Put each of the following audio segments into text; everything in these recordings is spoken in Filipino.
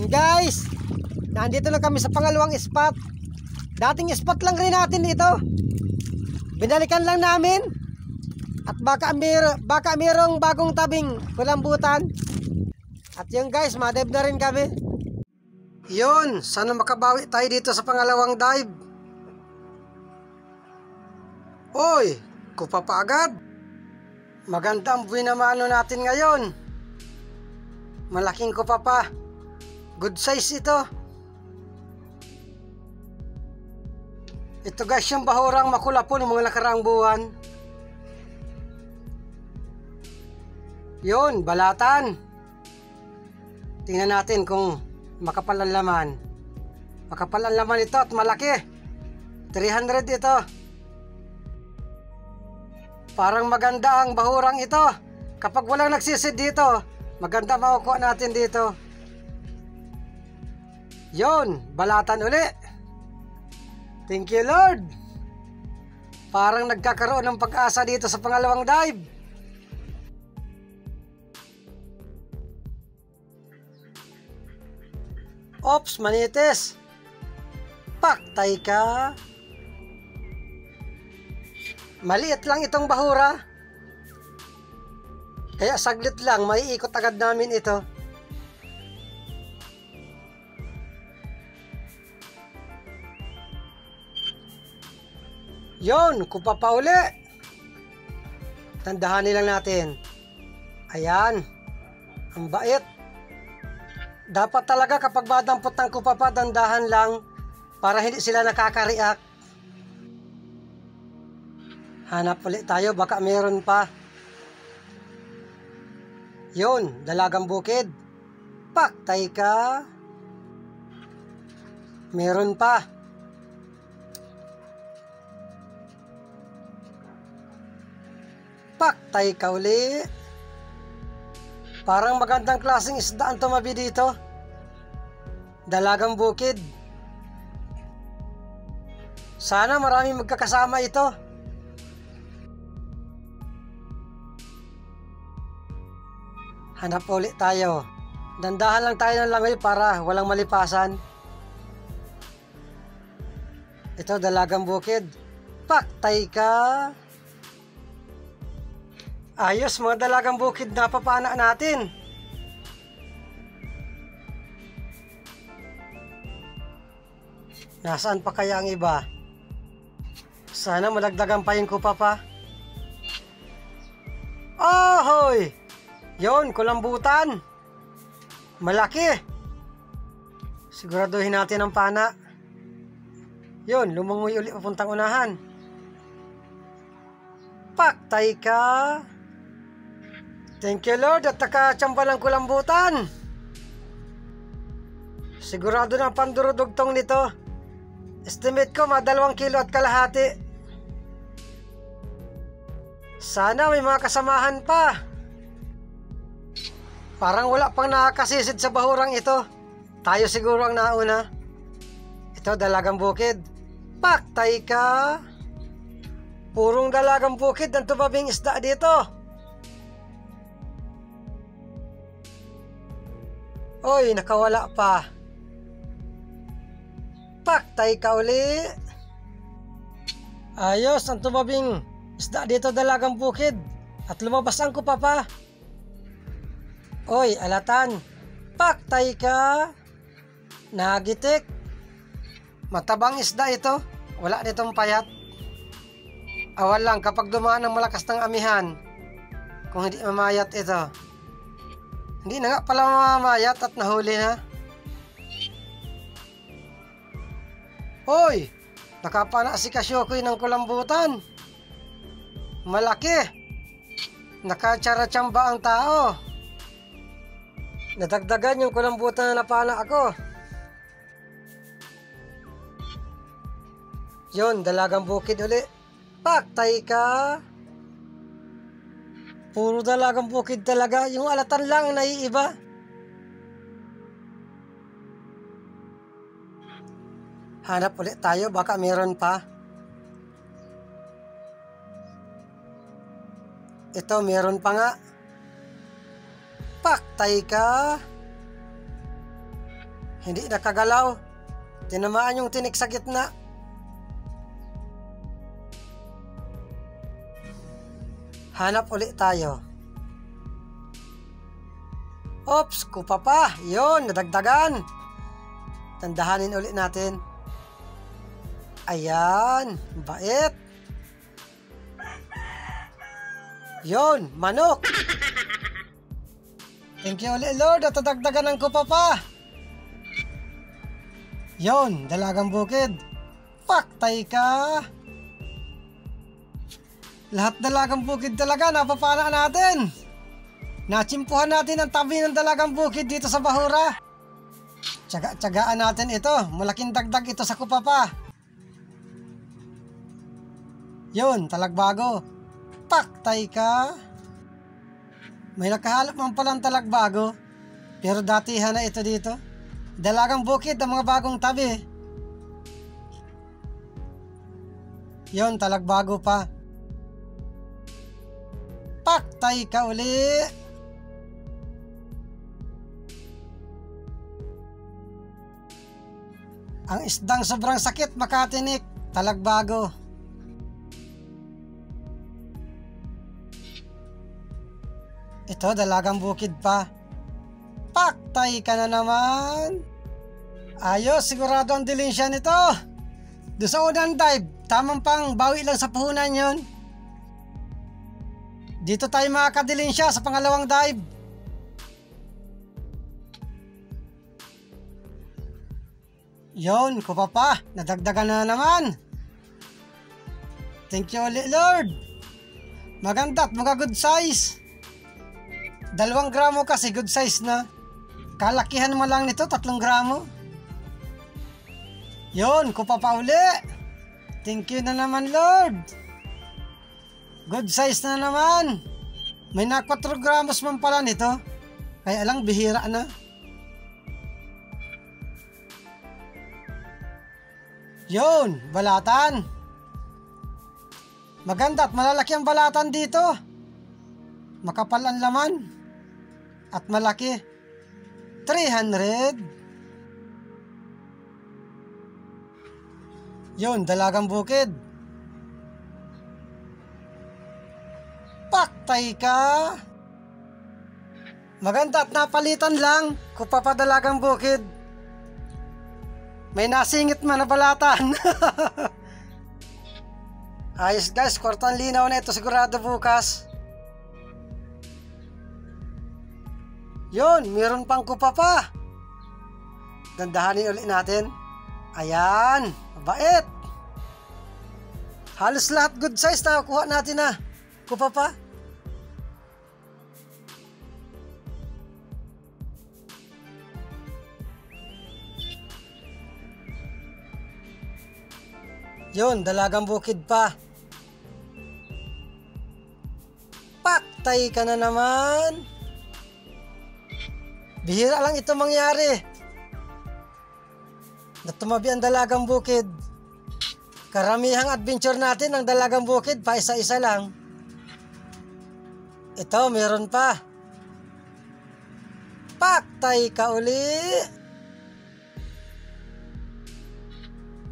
Guys, nandito na kami sa pangalawang spot. Dating spot lang rin natin dito. Binalikan lang namin. At baka mayroong bagong tabing kulambutan. At yun guys, madive na rin kami. Yun, sana makabawi tayo dito sa pangalawang dive. Oy, kupa pa agad. Maganda ang buhay na maano natin ngayon. Malaking kupa pa. Good size ito. Ito guys yung bahurang makulapon ng mga nakaraang buwan. Yun, balatan. Tingnan natin kung makapal ang laman. Makapal ang laman ito at malaki. 300 ito. Parang maganda ang bahurang ito. Kapag walang nagsisid dito, maganda makukuha natin dito. Yun, balatan uli. Thank you Lord. Parang nagkakaroon ng pag-asa dito sa pangalawang dive. Ops, manitis. Paktay ka. Maliit lang itong bahura. Kaya saglit lang, maiikot agad namin ito. Yon, kupa pa uli. Tandahanin lang natin. Ayan. Ang bait. Dapat talaga kapag madampot ng kupa pa, dandahan lang para hindi sila nakaka-react. Hanap ulit tayo, baka meron pa. Yun, dalagang bukid. Paktay ka. Meron pa. Paktay ka uli. Parang magandang klaseng isda ang tumabi dito. Dalagang bukid. Sana maraming magkakasama ito. Hanap ulit tayo. Dandahan lang tayo ng langoy para walang malipasan. Ito dalagang bukid. Paktay ka. Ayos mga dalagang bukid na papana natin. Nasaan pa kaya ang iba? Sana malagdagan pa yung kupa pa. Ahoy! Yon, kulambutan. Malaki. Siguraduhin natin ang pana. Yon, lumangoy ulit papuntang unahan. Paktay ka. Thank you Lord at nakachamba ng kulambutan. Sigurado na pandurudugtong nito. Estimate ko mga 2 kilo at kalahati. Sana may mga kasamahan pa. Parang wala pang nakakasisid sa bahurang ito. Tayo siguro ang nauna. Ito dalagang bukid. Paktay ka. Purong dalagang bukid ang tumabing isda dito. Oy, nakawala pa. Paktay ka uli. Ayos ang tumabing isda dito dalagang bukid. At lumabas ang kupa pa. Oy, alatan. Paktay ka. Nagitik. Matabang isda ito. Wala ditong payat. Awal lang kapag dumaan ng malakas ng amihan. Kung hindi mamayat ito. Hindi na nga pala mamamayat at nahuli na. Hoy! Nakapana si Kasyokoy ng kulambutan. Malaki. Nakatsara-tsamba ang tao. Nadagdagan yung kulambutan na napana ako. Yon, dalagang bukid uli. Paktay ka. Puro dalagang bukid talaga. Yung alatan lang ang naiiba. Hanap ulit tayo. Baka meron pa. Ito meron pa nga. Paktay ka. Hindi nakagalaw. Tinamaan yung tinik sa gitna. Hanap ulit tayo. Ops, kupa pa. Yun, nadagdagan. Tandahanin ulit natin. Ayan, bait. Yun, manok. Thank you ulit, Lord, at nadagdagan ng kupa pa. Yun, dalagang bukid. Paktay ka. Lahat dalagang bukid talaga, napapana natin. Natsimpuhan natin ang tabi ng dalagang bukid dito sa Bahura. Tsaga-tsagaan natin ito. Malaking dagdag ito sa kupa pa. Yun, talagbago. Paktay ka. May nakahalap man palang talagbago. Pero datihan na ito dito. Dalagang bukid ang mga bagong tabi. Yun, talagbago pa. Paktay ka uli. Ang isdang sobrang sakit makatinik. Talagbago. Ito, dalagang bukid pa. Paktay ka na naman. Ayos, sigurado ang dilinsya nito. Doon sa unang dive, tamang pang bawi lang sa puhunan yun. Dito tayo makakadilinsya sa pangalawang dive. Yun, kupa pa. Nadagdagan na naman. Thank you ulit, Lord. Maganda at mga good size. 2 gramo kasi good size na. Kalakihan mo lang nito, 3 gramo. Yun, kupa pa uli. Thank you na naman, Lord. Good size na naman. May na 4 gramos man pala nito. Kaya lang, bihira na. Yun, balatan. Maganda at malalaki ang balatan dito. Makapal ang laman. At malaki. 300. Yun, dalagang bukid. Paktay ka. Maganda at napalitan lang. Kupa pa dalagang bukid. May nasingit man na balatan. Ayos guys, kwartang linaw na ito sigurado bukas. Yun, meron pang kupa pa. Dandahanin ulit natin. Ayan, mabait. Halos lahat good size na kuha natin na kupa pa. Yun, dalagang bukid pa. Paktay ka na naman. Bihira lang ito mangyari. Na tumabi ang dalagang bukid. Karamihang adventure natin ang dalagang bukid pa isa-isa lang. Ito, meron pa. Paktay ka uli.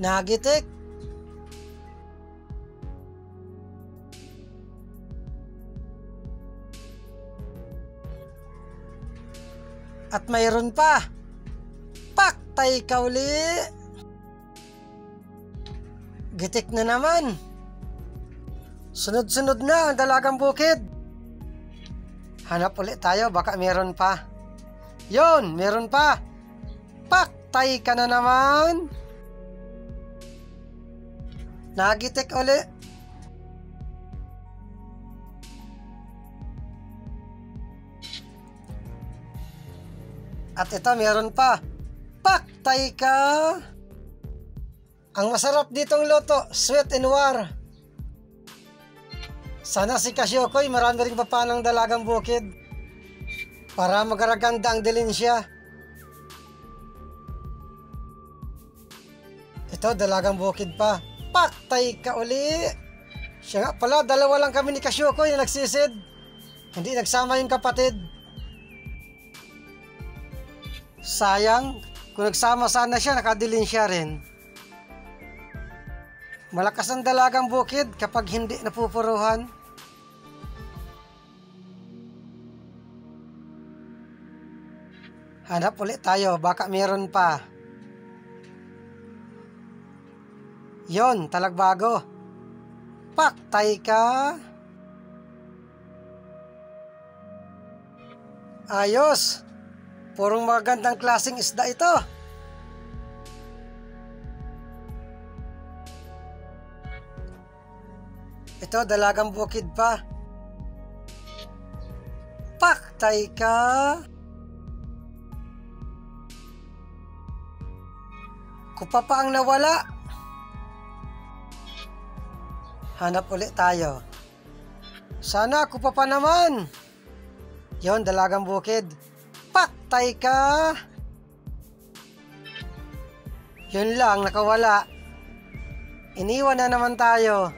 Nagitik. At mayroon pa. Paktay ka uli. Gitik na naman. Sunod-sunod na ang dalagang bukid. Hanap ulit tayo, baka meron pa. Yun, meron pa. Paktay ka na naman. Nagitik uli. At ito, meron pa. Paktay ka. Ang masarap ditong luto, sweet and war. Sana si Kasyokoy marami rin pa ng dalagang bukid para magaraganda ang dilinsya. Ito, dalagang bukid pa. Paktay ka uli. Siya nga pala, 2 lang kami ni Kasyokoy na nagsisid. Hindi nagsama yung kapatid. Sayang, Kung nagsama sana siya, nakadilin siya rin. Malakas ang dalagang bukid kapag hindi napupuruhan. Hanap ulit tayo, baka meron pa. Yon, talagbago. Paktay ka. Ayos. Purong magandang klaseng isda ito. Ito, dalagang bukid pa. Paktay ka. Kupa pa ang nawala. Hanap ulit tayo. Sana kupa pa naman. Yon, dalagang bukid. Paktay ka. Yun lang, nakawala. Iniwan na naman tayo.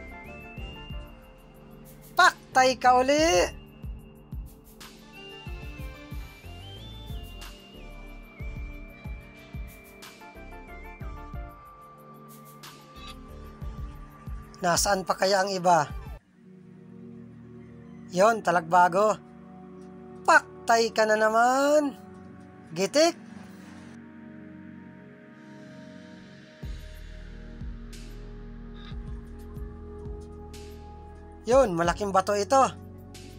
Paktay ka uli. Nasaan pa kaya ang iba? Yon, talagbago. Paktay ka na naman. Gitik. Yon, malaking bato ito.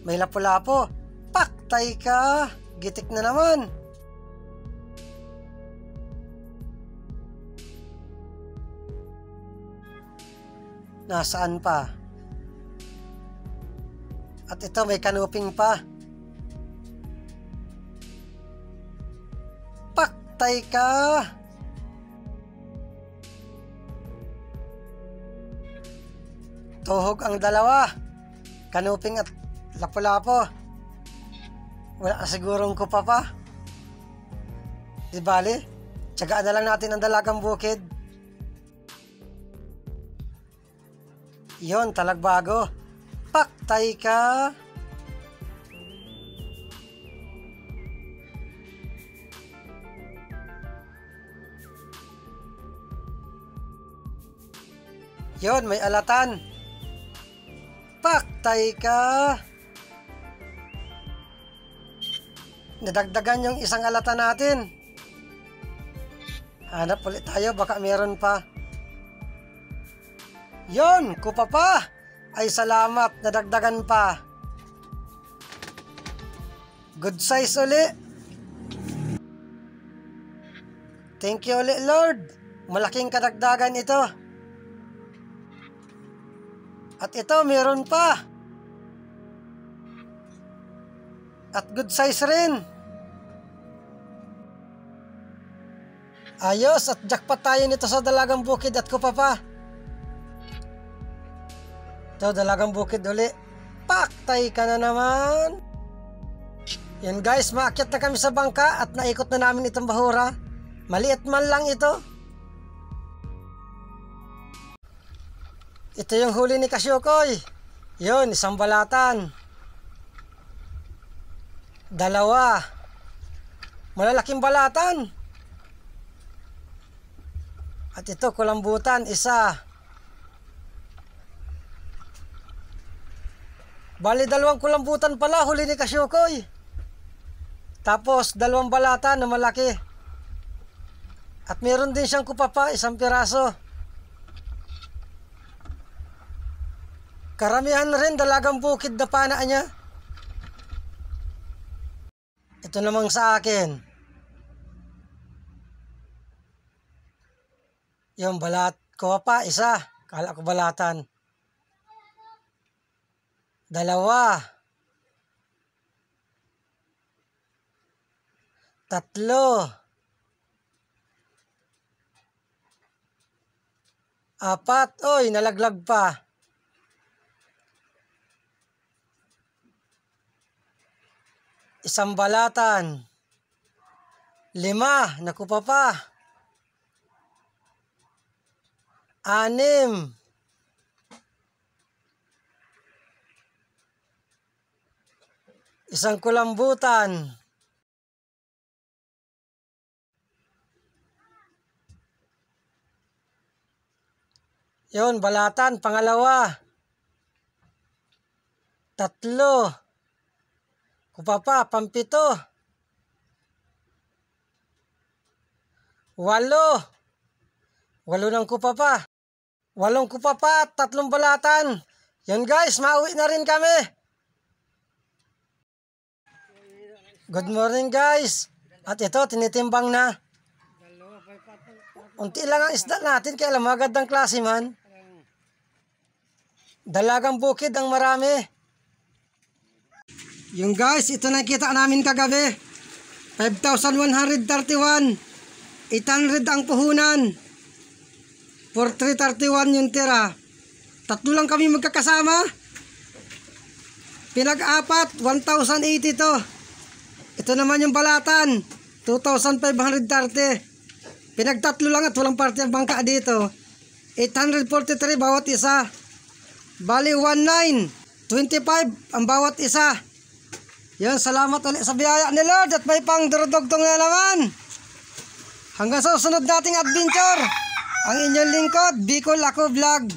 May lapu-lapo. Paktay ka. Gitik na naman. Nasaan pa? At ito, may kanuping pa. Paktay ka. Tuhog ang dalawa. Kanuping at lapu-lapo. Wala sigurong kupa pa. Di bali, tiyagaan na lang natin ang dalagang bukid. Yon, talagbago. Paktay ka. Yon, may alatan. Paktay ka. Nadagdagan yung isang alatan natin. Hanap ulit tayo, baka meron pa. Yon, kupa pa. Ay salamat, nadagdagan pa. Good size uli. Thank you uli, Lord. Malaking kadagdagan ito. At ito, meron pa. At good size rin. Ayos, at jackpot tayo nito sa dalagang bukid at kupa pa. Ito, dalagang bukid uli. Paktay ka na naman. Yan guys, maakyat na kami sa bangka at naikot na namin itong bahura. Maliit man lang ito. Ito yung huli ni Kasyukoy. Yun, isang balatan. Dalawa. Malalaking balatan. At ito, kulambutan, isa. Bali, dalawang kulambutan pala, huli ni Kasyukoy. Tapos, dalawang balata na malaki. At meron din siyang kupapa, isang piraso. Karamihan rin, dalagang bukid na pana niya. Ito namang sa akin. Yung balat, kupapa, isa. Kala ko balatan. Dalawa. Tatlo. Apat. Oy, nalaglag pa. Isang balatan. 5. Nakupa pa. 6. Isang kulambutan. Yun, balatan, pangalawa. 3. Kupapa, pampito. 8. 8 ng kupapa. 8 kupapa, 3 balatan. Yun guys, mauwi na rin kami. Good morning guys. At ito, tinitimbang na. Unti lang ang isda natin, kaya lang magandang klase man. Dalagang bukid ang marami. Yung guys, ito nakita namin kagabi. 5,131. 800 ang puhunan. 4,331 yung tira. 3 lang kami magkakasama. Pinag-apat, 1,080 to. Ito naman yung balatan, 2,530. Pinag-3 lang at walang parte ang bangka dito. 843 bawat isa. Bali 1,925 ang bawat isa. Yan, salamat ulit sa biyaya ni Lord at may pang durudugtong na naman. Hanggang sa susunod nating adventure, ang inyong lingkod, Bicol Ako Vlog.